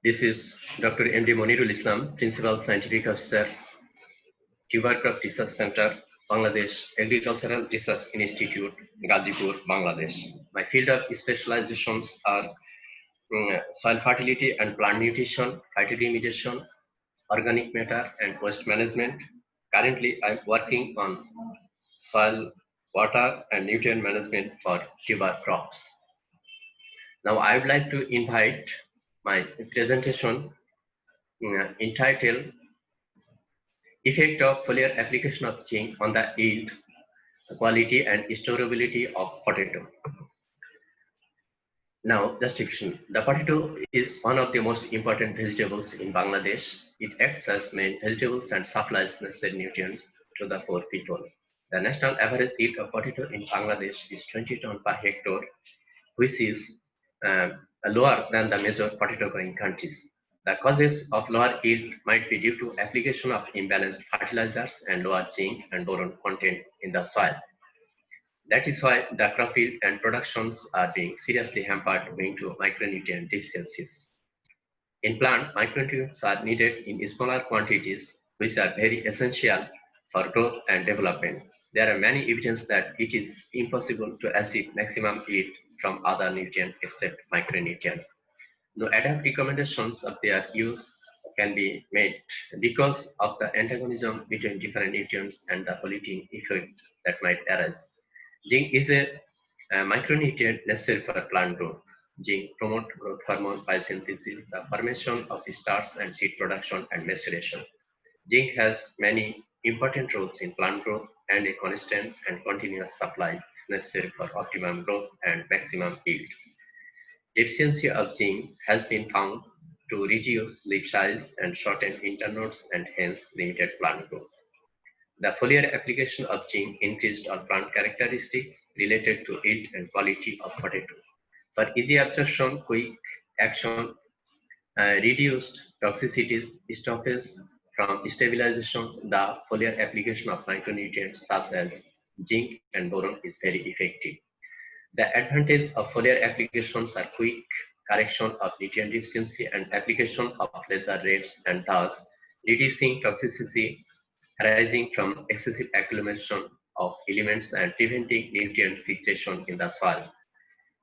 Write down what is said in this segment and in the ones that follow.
This is Dr. M.D. Monirul Islam, Principal Scientific Officer, Tubercroft Research Center, Bangladesh Agricultural Research Institute, Gazipur, Bangladesh. My field of specializations are soil fertility and plant nutrition, phytoremediation, organic matter, and waste management. Currently, I'm working on soil, water, and nutrient management for tuber crops. Now, I would like to invite my presentation entitled Effect of foliar application of zinc on the yield, quality and storability of potato. Now, just a question. The potato is one of the most important vegetables in Bangladesh. It acts as main vegetables and supplies necessary nutrients to the poor people. The national average yield of potato in Bangladesh is 20 ton per hectare, which is uh, lower than the major potato growing countries. The causes of lower yield might be due to application of imbalanced fertilizers and lower zinc and boron content in the soil. That is why the crop yield and productions are being seriously hampered owing to micronutrient deficiencies. In plant, micronutrients are needed in smaller quantities, which are very essential for growth and development. There are many evidence that it is impossible to achieve maximum yield from other nutrients except micronutrients. No adapt recommendations of their use can be made because of the antagonism between different nutrients and the polluting effect that might arise. Zinc is a micronutrient necessary for plant growth. Zinc promotes growth hormone biosynthesis, the formation of starch and seed production and maturation. Zinc has many important roles in plant growth, and a constant and continuous supply is necessary for optimum growth and maximum yield. Deficiency of zinc has been found to reduce leaf size and shorten internodes and hence limited plant growth. The foliar application of zinc increased all plant characteristics related to yield and quality of potato. For easy absorption, quick action, reduced toxicities, stoppage from stabilization, the foliar application of micronutrients such as zinc and boron is very effective. The advantage of foliar applications are quick correction of nutrient deficiency and application of lesser rates and thus reducing toxicity arising from excessive accumulation of elements and preventing nutrient fixation in the soil.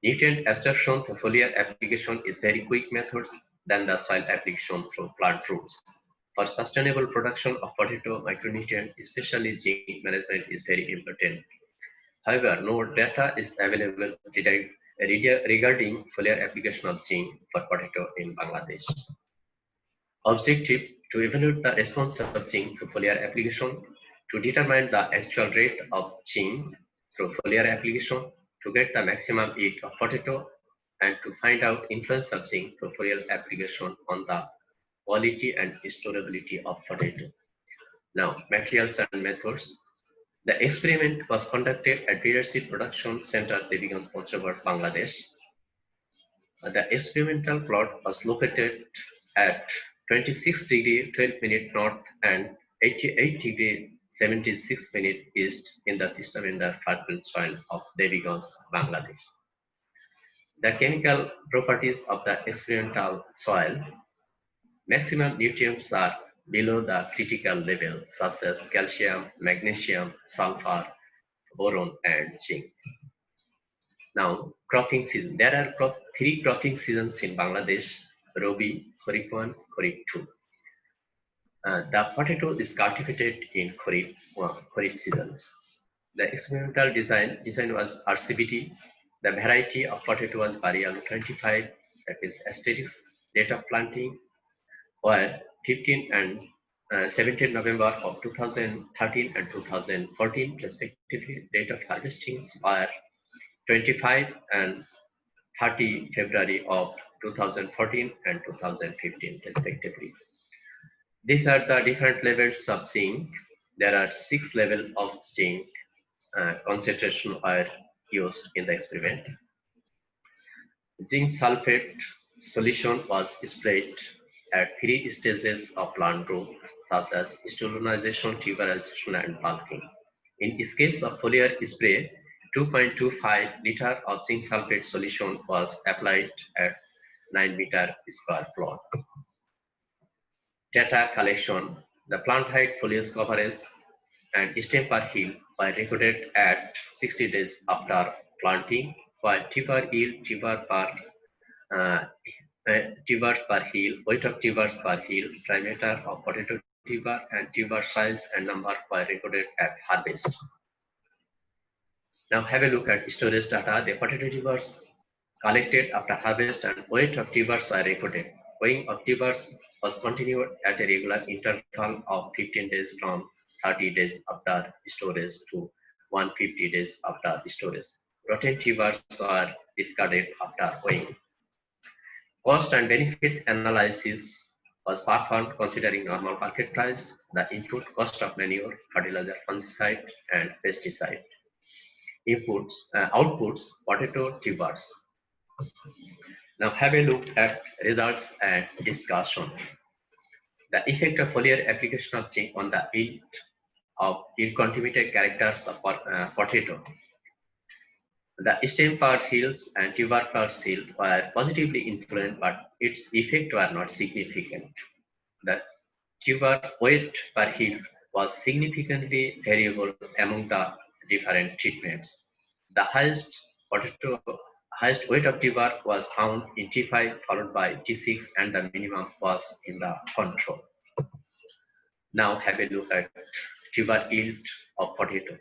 Nutrient absorption through foliar application is very quick methods than the soil application through plant roots. For sustainable production of potato, micronutrient, especially zinc management is very important. However, no data is available regarding foliar application of zinc for potato in Bangladesh. Objective to evaluate the response of zinc through foliar application, to determine the actual rate of zinc through foliar application, to get the maximum yield of potato, and to find out influence of zinc through foliar application on the quality and storability of potato. Now, materials and methods. The experiment was conducted at Birar Seed Production Center, Debiganj, Panchabad, Bangladesh. The experimental plot was located at 26 degree 12 minute north and 88 degree 76 minute east in the Tistamenda fertile soil of Debiganj, Bangladesh. The chemical properties of the experimental soil: maximum nutrients are below the critical level, such as calcium, magnesium, sulfur, boron, and zinc. Now, cropping season. There are three cropping seasons in Bangladesh: Rabi, Kharif 1, Kharif 2. The potato is cultivated in Kharif seasons. The experimental design was RCBT. The variety of potato was Barial 25, that is asterisk. Date of planting were 15 and 17 November of 2013 and 2014 respectively. Date of harvesting were 25 and 30 February of 2014 and 2015 respectively. These are the different levels of zinc. There are 6 levels of zinc concentration are used in the experiment. Zinc sulfate solution was sprayed at 3 stages of plant growth, such as stolonization, tuberization, and bulking. In case of foliar spray, 2.25 liter of zinc sulfate solution was applied at 9 meter square plot. Data collection. The plant height, foliage coverage, and stem per hill were recorded at 60 days after planting, while tuber yield, uh, tubers per hill, weight of tubers per hill, diameter of potato tuber, and tuber size and number were recorded at harvest. Now have a look at storage data. The potato tubers collected after harvest and weight of tubers are recorded. Weighing of tubers was continued at a regular interval of 15 days from 30 days after storage to 150 days after storage. Rotten tubers are discarded after weighing. Cost and benefit analysis was performed considering normal market price, the input cost of manure, fertilizer, fungicide, and pesticide. Outputs, potato tubers. Now have a look at results and discussion. The effect of foliar application of zinc on the yield contributed characters of potato. The stem per hills and tuber per hill were positively influenced, but its effect were not significant. The tuber weight per hill was significantly variable among the different treatments. The highest weight of tuber was found in T5 followed by T6 and the minimum was in the control. Now have a look at tuber yield of potato.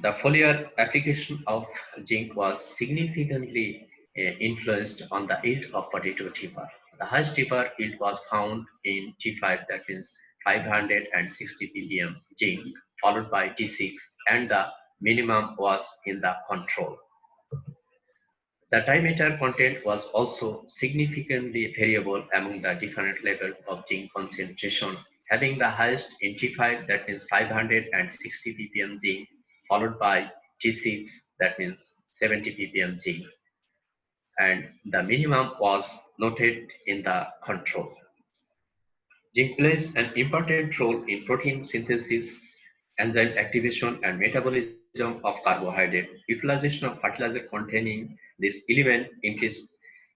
The foliar application of zinc was significantly influenced on the yield of potato tuber. The highest tuber yield was found in T5, that means 560 ppm zinc, followed by T6, and the minimum was in the control. The diameter content was also significantly variable among the different levels of zinc concentration, having the highest in T5, that means 560 ppm zinc, followed by T6, that means 70 ppm zinc, and the minimum was noted in the control. Zinc plays an important role in protein synthesis, enzyme activation, and metabolism of carbohydrate. Utilization of fertilizer containing this element increased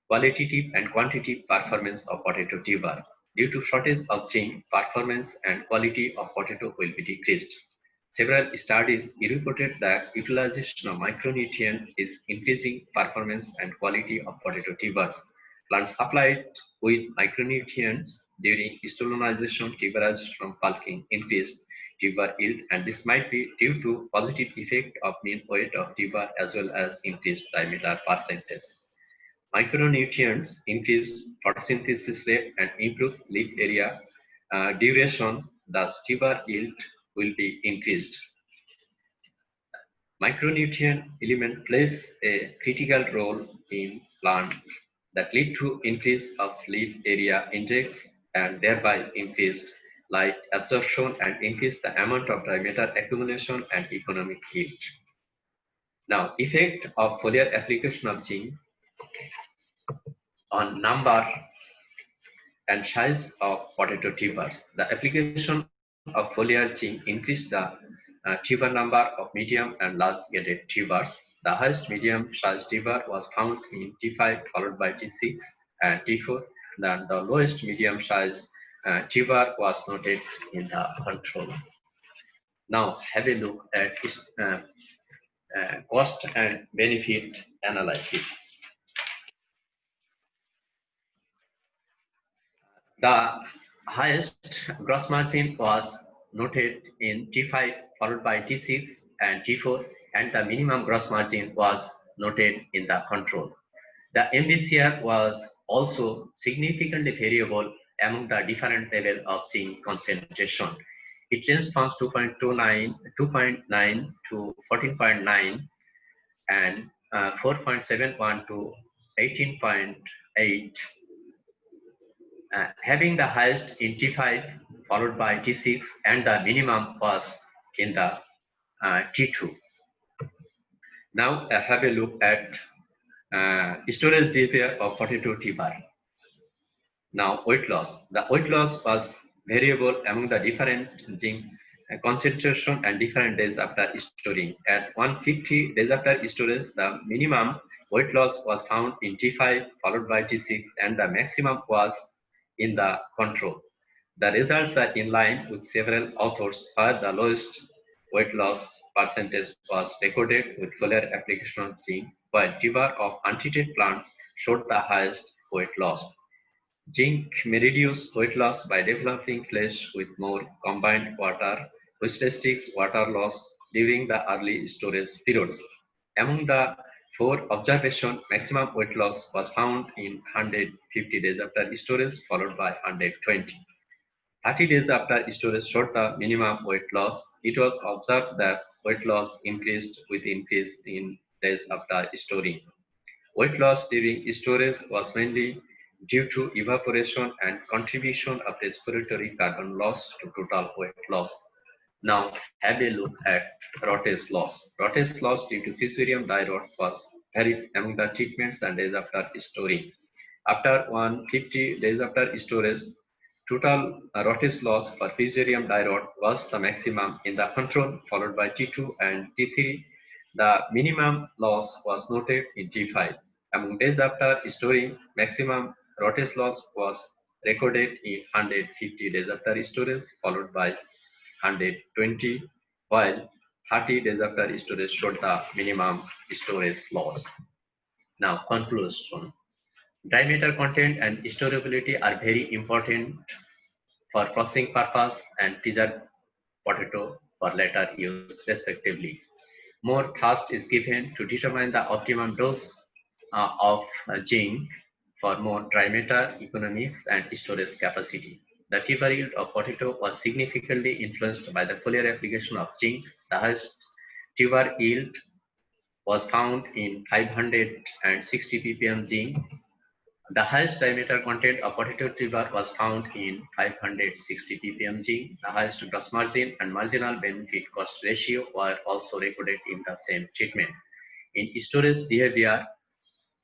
qualitative and quantitative performance of potato tuber. Due to shortage of zinc, performance and quality of potato will be decreased. Several studies reported that utilization of micronutrient is increasing performance and quality of potato tubers. Plants supplied with micronutrients during stolonization, tuberage from bulking increased tuber yield, and this might be due to positive effect of mean weight of tuber as well as increased diameter percentage. Micronutrients increase photosynthesis rate and improve leaf area duration, thus tuber yield will be increased. Micronutrient element plays a critical role in plant that lead to increase of leaf area index and thereby increased light absorption and increase the amount of diameter accumulation and economic yield. Now, effect of foliar application of zinc on number and size of potato tubers. The application of foliar zinc increased the tuber number of medium and large gated tubers. The highest medium sized tuber was found in T5 followed by T6 and T4. Then the lowest medium sized tuber was noted in the control. Now have a look at cost and benefit analysis. The highest gross margin was noted in T5 followed by T6 and T4, and the minimum gross margin was noted in the control. The MBCR was also significantly variable among the different level of zinc concentration. It ranged from 2.9 to 14.9 and 4.71 to 18.8. Having the highest in T5 followed by T6 and the minimum was in the T2. Now have a look at storage behavior of potato tuber. Now weight loss. The weight loss was variable among the different zinc concentration and different days after storing. At 150 days after storage, the minimum weight loss was found in T5 followed by T6 and the maximum was in the control. The results are in line with several authors where the lowest weight loss percentage was recorded with foliar application of zinc, while tuber of untreated plants showed the highest weight loss. Zinc may reduce weight loss by developing flesh with more combined water, which restricts water loss during the early storage periods. Among the four observations, maximum weight loss was found in 150 days after storage, followed by 120. 30 days after storage showed the minimum weight loss. It was observed that weight loss increased with increase in days after storing. Weight loss during storage was mainly due to evaporation and contribution of respiratory carbon loss to total weight loss. Now have a look at Rotes loss. Rotes loss due to Fusarium dirot was varied among the treatments and days after storing. After 150 days after storage, total Rotes loss for Fusarium dirot was the maximum in the control, followed by T2 and T3. The minimum loss was noted in T5. Among days after storing, maximum Rotes loss was recorded in 150 days after storage, followed by 120, while 30 days after storage showed the minimum storage loss. Now, conclusion. Dry matter content and storability are very important for processing purpose and preserve potato for later use respectively. More thrust is given to determine the optimum dose of zinc for more dry matter economics and storage capacity. The tuber yield of potato was significantly influenced by the foliar application of zinc. The highest tuber yield was found in 560 ppm zinc. The highest diameter content of potato tuber was found in 560 ppm zinc. The highest gross margin and marginal benefit cost ratio were also recorded in the same treatment. In storage behavior,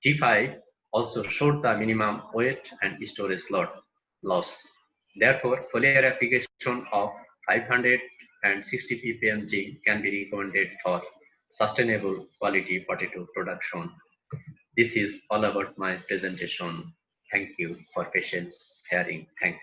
T5 also showed the minimum weight and storage loss. Therefore, foliar application of 560 ppm zinc can be recommended for sustainable quality potato production. This is all about my presentation. Thank you for patience hearing. Thanks.